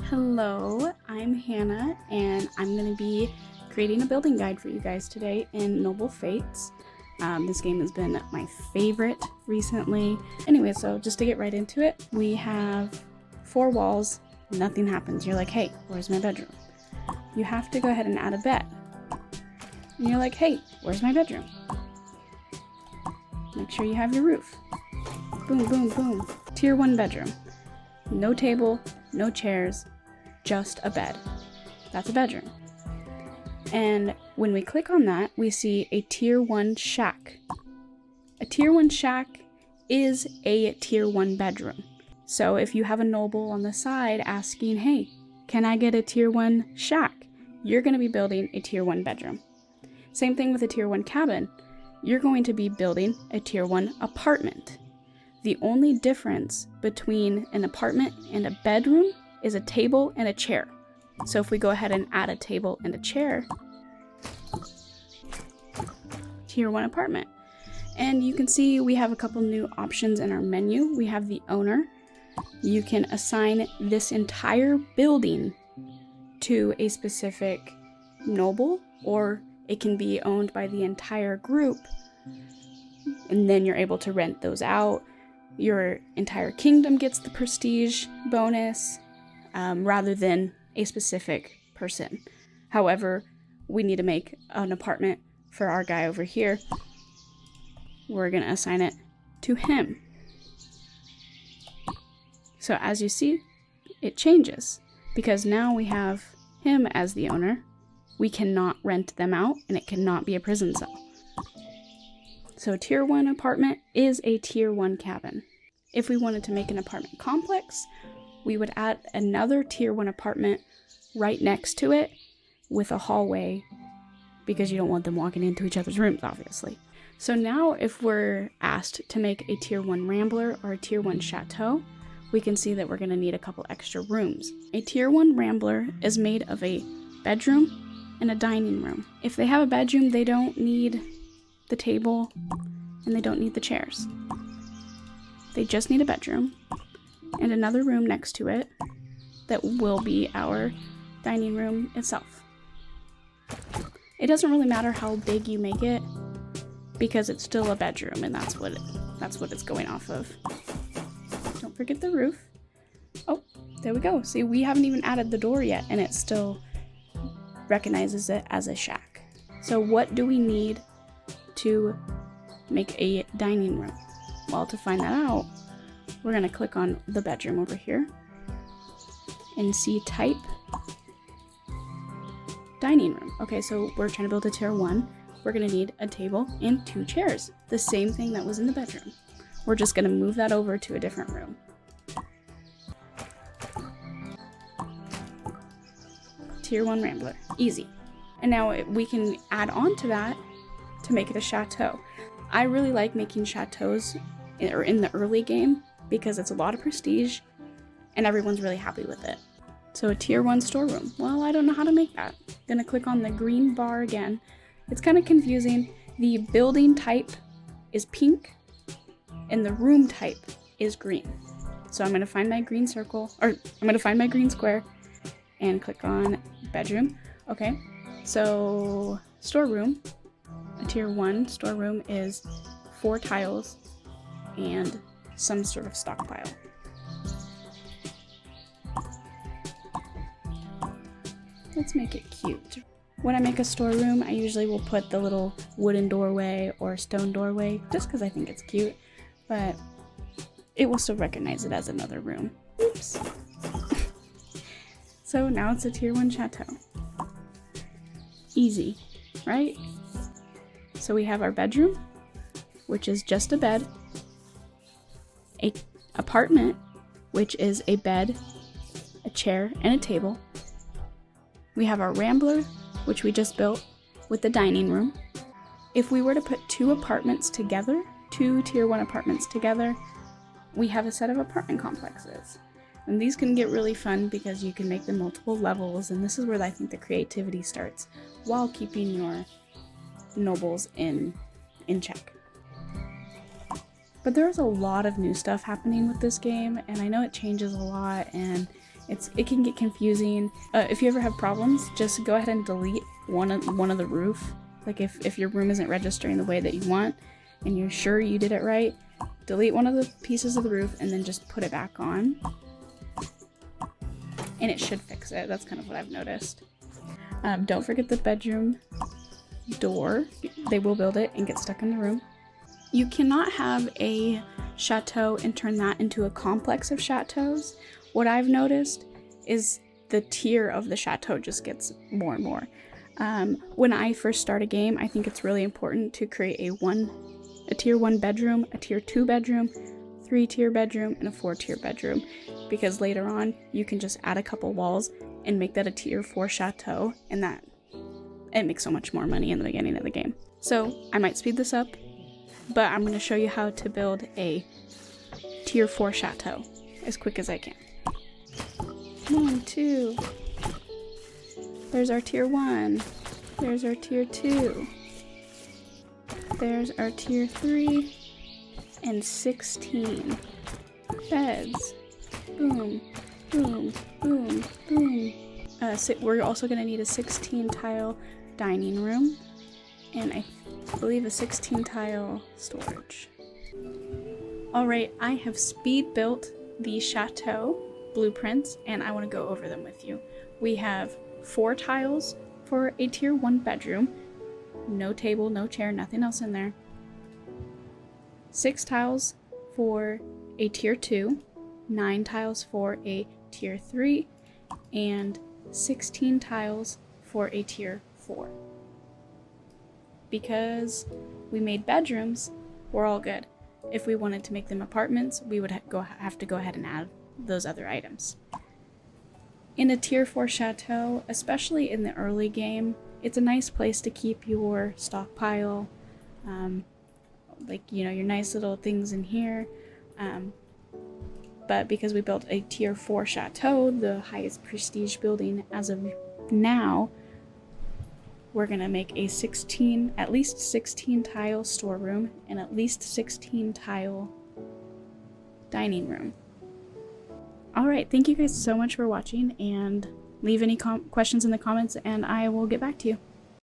Hello, I'm Hannah, and I'm going to be creating a building guide for you guys today in Noble Fates. This game has been my favorite recently. Anyway, so just to get right into it, we have 4 walls, nothing happens. You're like, hey, where's my bedroom? You have to go ahead and add a bed. And you're like, hey, where's my bedroom? Make sure you have your roof. Boom, boom, boom. Tier 1 bedroom. No table, no chairs, just a bed. That's a bedroom. And when we click on that, we see a tier 1 shack. A tier 1 shack is a tier 1 bedroom. So if you have a noble on the side asking, hey, can I get a tier 1 shack? You're going to be building a tier 1 bedroom. Same thing with a tier 1 cabin. You're going to be building a tier 1 apartment. The only difference between an apartment and a bedroom is a table and a chair. So if we go ahead and add a table and a chair, tier 1 apartment. And you can see we have a couple new options in our menu. We have the owner. You can assign this entire building to a specific noble, or it can be owned by the entire group. And then you're able to rent those out. Your entire kingdom gets the prestige bonus rather than a specific person. However, we need to make an apartment for our guy over here. We're going to assign it to him. So as you see, it changes because now we have him as the owner. We cannot rent them out, and it cannot be a prison cell. So tier 1 apartment is a tier 1 cabin. If we wanted to make an apartment complex, we would add another tier 1 apartment right next to it with a hallway, because you don't want them walking into each other's rooms, obviously. So now if we're asked to make a tier 1 rambler or a tier 1 chateau, we can see that we're going to need a couple extra rooms. A tier 1 rambler is made of a bedroom and a dining room. If they have a bedroom, they don't need the table and they don't need the chairs. They just need a bedroom and another room next to it that will be our dining room itself. It doesn't really matter how big you make it because it's still a bedroom, and that's what it's going off of. Don't forget the roof. Oh, there we go. See, we haven't even added the door yet, and it still recognizes it as a shack. So what do we need to make a dining room? Well, to find that out, we're going to click on the bedroom over here and see type dining room. Okay, so we're trying to build a tier 1. We're going to need a table and 2 chairs. The same thing that was in the bedroom. We're just going to move that over to a different room. Tier 1 Rambler. Easy. And now we can add on to that to make it a chateau. I really like making chateaus in the early game because it's a lot of prestige and everyone's really happy with it. So a tier 1 storeroom. Well, I don't know how to make that. Gonna click on the green bar again. It's kind of confusing. The building type is pink and the room type is green. So I'm gonna find my green circle, or I'm gonna find my green square and click on bedroom. Okay, so storeroom. A tier 1 storeroom is 4 tiles and some sort of stockpile. Let's make it cute. When I make a storeroom, I usually will put the little wooden doorway or stone doorway just because I think it's cute, but it will still recognize it as another room. Oops. So now it's a tier 1 chateau. Easy, right? So we have our bedroom, which is just a bed, a apartment, which is a bed, a chair, and a table. We have our rambler, which we just built with the dining room. If we were to put 2 apartments together, 2 tier 1 apartments together, we have a set of apartment complexes. And these can get really fun because you can make them multiple levels, and this is where I think the creativity starts while keeping your nobles in check. But there's a lot of new stuff happening with this game, and I know it changes a lot, and It can get confusing. If you ever have problems, just go ahead and delete one of the roof. Like if your room isn't registering the way that you want and you're sure you did it right, delete one of the pieces of the roof and then just put it back on. And it should fix it. That's kind of what I've noticed. Don't forget the bedroom door. They will build it and get stuck in the room. You cannot have a chateau and turn that into a complex of chateaus. What I've noticed is the tier of the chateau just gets more and more. When I first start a game, I think it's really important to create a tier 1 bedroom, a tier 2 bedroom, 3-tier bedroom, and a 4-tier bedroom, because later on you can just add a couple walls and make that a tier 4 chateau, and it makes so much more money in the beginning of the game. So I might speed this up, but I'm going to show you how to build a tier 4 chateau as quick as I can. 1, 2. There's our tier 1. There's our tier 2. There's our tier 3. And 16 beds. Boom, boom, boom, boom. We're also going to need a 16 tile dining room, and I believe a 16 tile storage. Alright, I have speed built the chateau blueprints, and I want to go over them with you. We have 4 tiles for a tier 1 bedroom. No table, no chair, nothing else in there. 6 tiles for a tier 2, 9 tiles for a tier 3, and 16 tiles for a tier 4. Because we made bedrooms, we're all good. If we wanted to make them apartments, we would have to go ahead and add those other items. In a tier 4 chateau, especially in the early game, it's a nice place to keep your stockpile, like, you know, your nice little things in here. But because we built a tier 4 chateau, the highest prestige building as of now, we're gonna make a at least 16 tile storeroom and at least 16 tile dining room. Alright, thank you guys so much for watching, and leave any questions in the comments and I will get back to you.